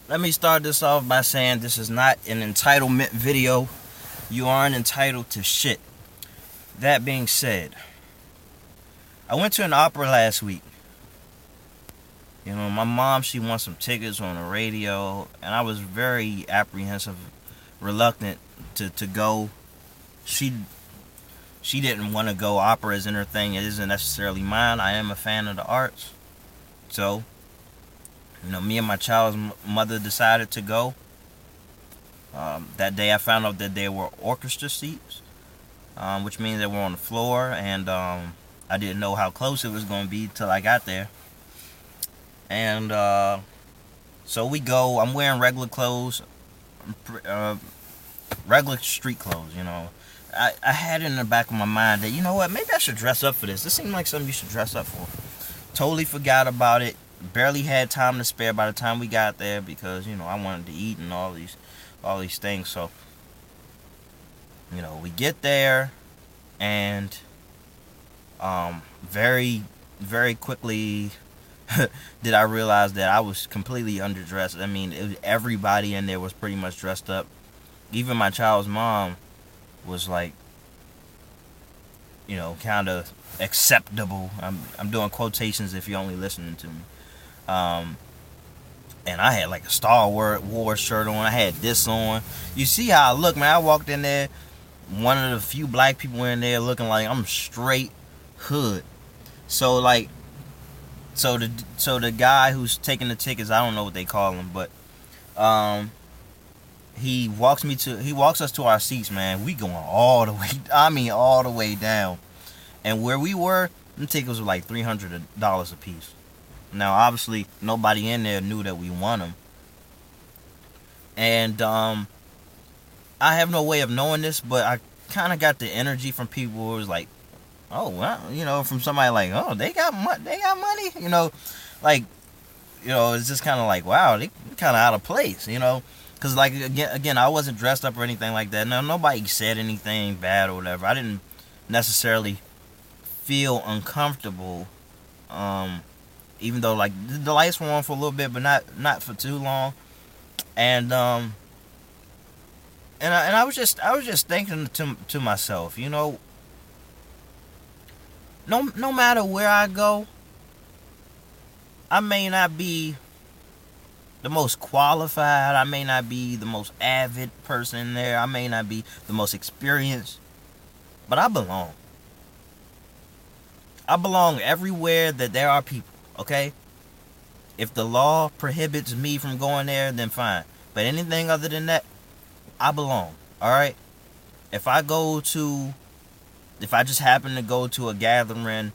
Let me start this off by saying this is not an entitlement video. You aren't entitled to shit. That being said, I went to an opera last week. You know, my mom, she won some tickets on the radio, and I was very apprehensive, reluctant to go. She she didn't want to go. Opera isn't her thing. It isn't necessarily mine. I am a fan of the arts. So, me and my child's mother decided to go. That day I found out that there were orchestra seats, which means they were on the floor, and I didn't know how close it was going to be till I got there. And so we go. I'm wearing regular clothes, uh, regular street clothes. I had it in the back of my mind that, you know what, maybe I should dress up for this. This seemed like something you should dress up for. Totally forgot about it. Barely had time to spare by the time we got there because I wanted to eat and all these things. So we get there, and very very quickly did I realize that I was completely underdressed. I mean, everybody in there was pretty much dressed up. Even my child's mom was like, kind of acceptable. I'm doing quotations if you're only listening to me. Um, and I had like a Star Wars shirt on. I had this on. You see how I look, man. I walked in there, one of the few black people in there, looking like I'm straight hood. So like, so the guy who's taking the tickets, I don't know what they call him, but um, he walks us to our seats, man. We going all the way. I mean, all the way down. And where we were, the tickets were like $300 a piece. Now, obviously, nobody in there knew that we won them. And I have no way of knowing this, but I kind of got the energy from people who was like, "Oh, well," from somebody like, "Oh, they got money," like, it's just kind of like, wow, they kind of out of place. Because like again, I wasn't dressed up or anything like that. No, nobody said anything bad or whatever. I didn't necessarily feel uncomfortable. Even though like the lights were on for a little bit, but not for too long. And I was just thinking to myself, no matter where I go, I may not be the most qualified, I may not be the most avid person there, I may not be the most experienced, but I belong. I belong everywhere that there are people, okay? If the law prohibits me from going there, then fine. But anything other than that, I belong. Alright? If I just happen to go to a gathering,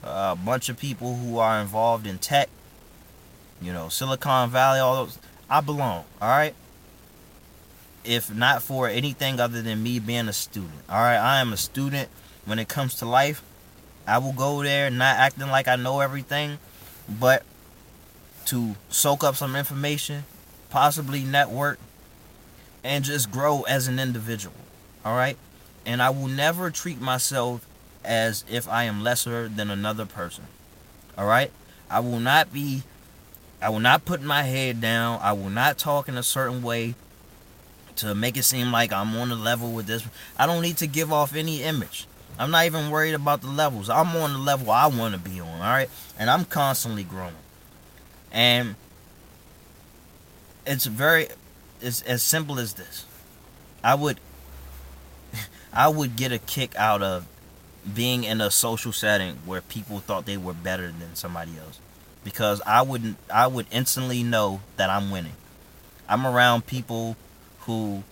a bunch of people who are involved in tech, Silicon Valley, all those, I belong. Alright? If not for anything other than me being a student. Alright? I am a student when it comes to life. I will go there not acting like I know everything, but to soak up some information, possibly network, and just grow as an individual. Alright? And I will never treat myself as if I am lesser than another person. Alright? I will not put my head down. I will not talk in a certain way to make it seem like I'm on the level with this. I don't need to give off any image. I'm not even worried about the levels. I'm on the level I want to be on, alright? And I'm constantly growing. And it's as simple as this. I would get a kick out of being in a social setting where people thought they were better than somebody else, because I would instantly know that I'm winning. I'm around people who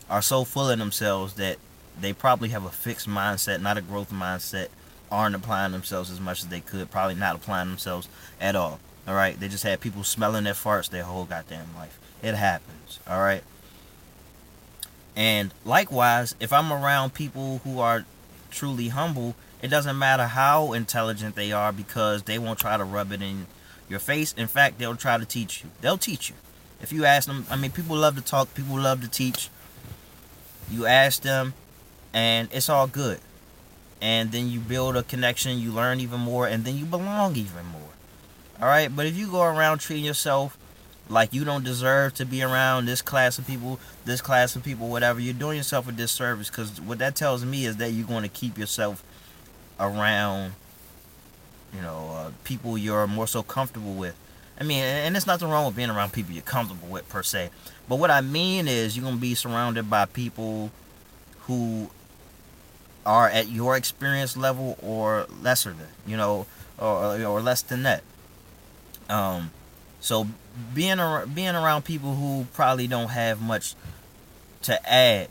are so full of themselves that they probably have a fixed mindset, not a growth mindset, aren't applying themselves as much as they could, probably not applying themselves at all. Alright? They just had people smelling their farts their whole goddamn life. It happens. Alright? And likewise, if I'm around people who are truly humble, it doesn't matter how intelligent they are, because they won't try to rub it in your face. In fact, they'll try to teach you. They'll teach you. If you ask them, I mean, people love to talk, people love to teach. You ask them, and it's all good. And then you build a connection, you learn even more, and then you belong even more. Alright? But if you go around treating yourself like you don't deserve to be around this class of people, whatever. You're doing yourself a disservice, because what that tells me is that you're going to keep yourself around, people you're more so comfortable with. I mean, and there's nothing wrong with being around people you're comfortable with per se. But what I mean is you're going to be surrounded by people who are at your experience level or lesser than, or less than that. So being around people who probably don't have much to add,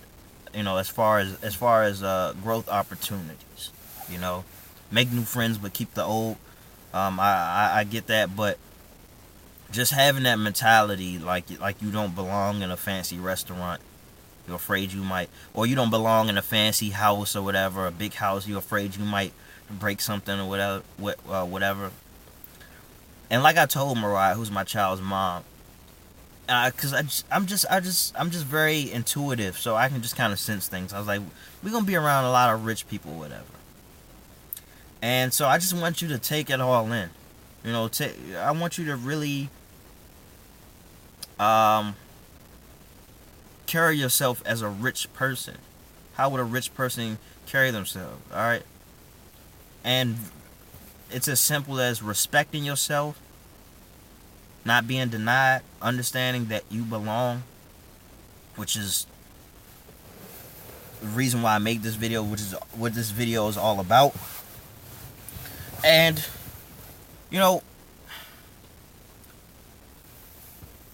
as far as growth opportunities, make new friends but keep the old. I get that, but just having that mentality, like you don't belong in a fancy restaurant. You're afraid you might, or you don't belong in a fancy house or whatever, a big house. You're afraid you might break something or whatever. And like I told Mariah, who's my child's mom, because I'm just very intuitive, so I can just kind of sense things. I was like, we're gonna be around a lot of rich people, whatever. And so I just want you to take it all in. I want you to really carry yourself as a rich person. How would a rich person carry themselves? All right, and it's as simple as respecting yourself, not being denied, understanding that you belong, which is the reason why I make this video, which is what this video is all about. And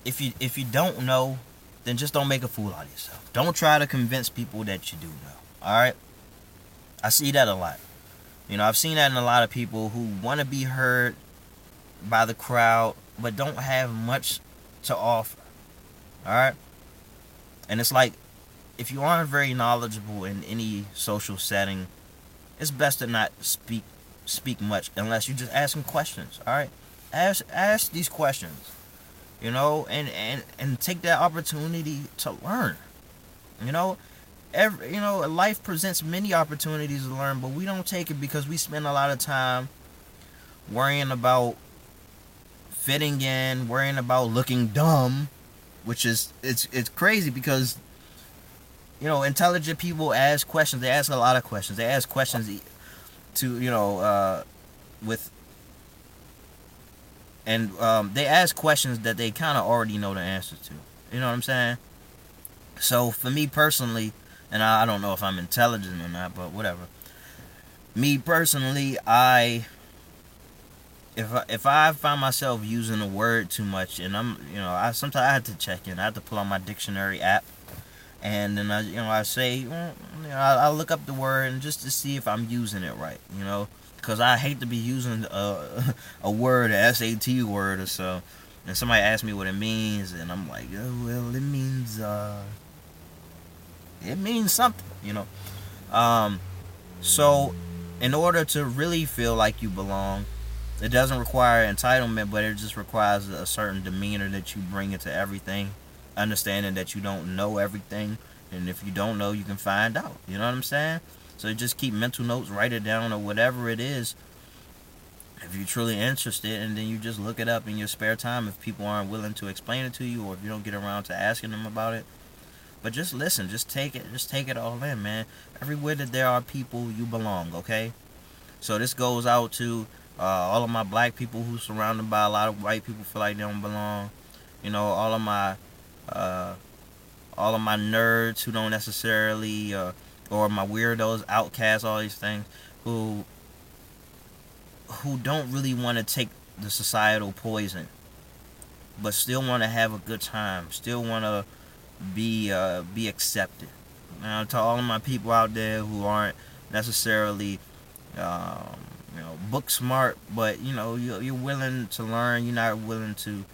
if you don't know, then just don't make a fool out of yourself. Don't try to convince people that you do know. Alright? I see that a lot. I've seen that in a lot of people who want to be heard by the crowd, but don't have much to offer. Alright? And it's like, if you aren't very knowledgeable in any social setting, it's best to not speak much unless you're just asking questions. Alright? Ask these questions. And take that opportunity to learn. Life presents many opportunities to learn, but we don't take it because we spend a lot of time worrying about fitting in, worrying about looking dumb, which is it's crazy because intelligent people ask questions. They ask a lot of questions. They ask questions to with. And they ask questions that they kind of already know the answer to. You know what I'm saying? So for me personally, and I don't know if I'm intelligent or not, but whatever. Me personally, if I find myself using a word too much, and sometimes I have to check in. I have to pull out my dictionary app, and then I say, I look up the word and just to see if I'm using it right. Because I hate to be using a word, a SAT word or so, and somebody asks me what it means, and I'm like, oh, well, it means something, So, in order to really feel like you belong, it doesn't require entitlement, but it just requires a certain demeanor that you bring into everything, understanding that you don't know everything, and if you don't know, you can find out. You know what I'm saying? So just keep mental notes, write it down, or whatever it is, if you're truly interested, and then you just look it up in your spare time if people aren't willing to explain it to you, or if you don't get around to asking them about it. But just listen, just take it all in, man. Everywhere that there are people, you belong, okay? So this goes out to all of my black people who surrounded by a lot of white people feel like they don't belong. All of my nerds who don't necessarily or my weirdos, outcasts, all these things, who don't really want to take the societal poison, but still want to have a good time, still want to be accepted. Now, to all of my people out there who aren't necessarily book smart, but you're willing to learn, you're not willing to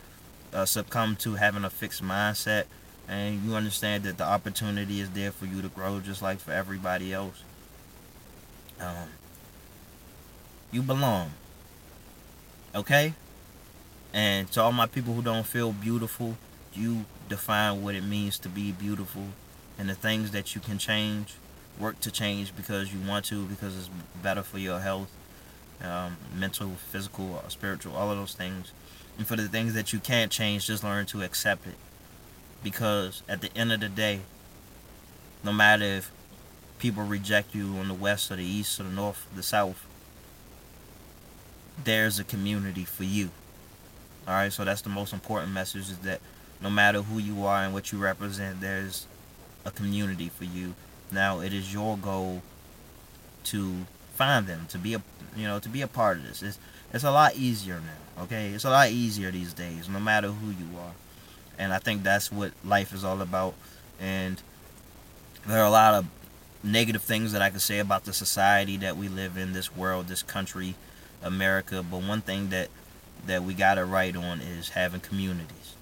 succumb to having a fixed mindset, and you understand that the opportunity is there for you to grow just like for everybody else. You belong. Okay? And to all my people who don't feel beautiful, you define what it means to be beautiful, and the things that you can change, work to change because you want to, because it's better for your health, mental, physical, spiritual, all of those things. And for the things that you can't change, just learn to accept it. Because at the end of the day, no matter if people reject you on the west or the east or the north or the south, there's a community for you. Alright, so that's the most important message, is that no matter who you are and what you represent, there's a community for you. Now it is your goal to find them, to be a part of this. It's a lot easier now, okay? It's a lot easier these days, no matter who you are. And I think that's what life is all about. And there are a lot of negative things that I could say about the society that we live in, this world, this country, America. But one thing that we got to right on is having communities.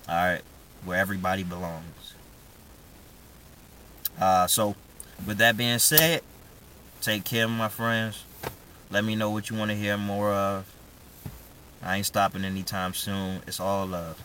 Alright, where everybody belongs. So, with that being said, take care, my friends. Let me know what you want to hear more of. I ain't stopping anytime soon. It's all love.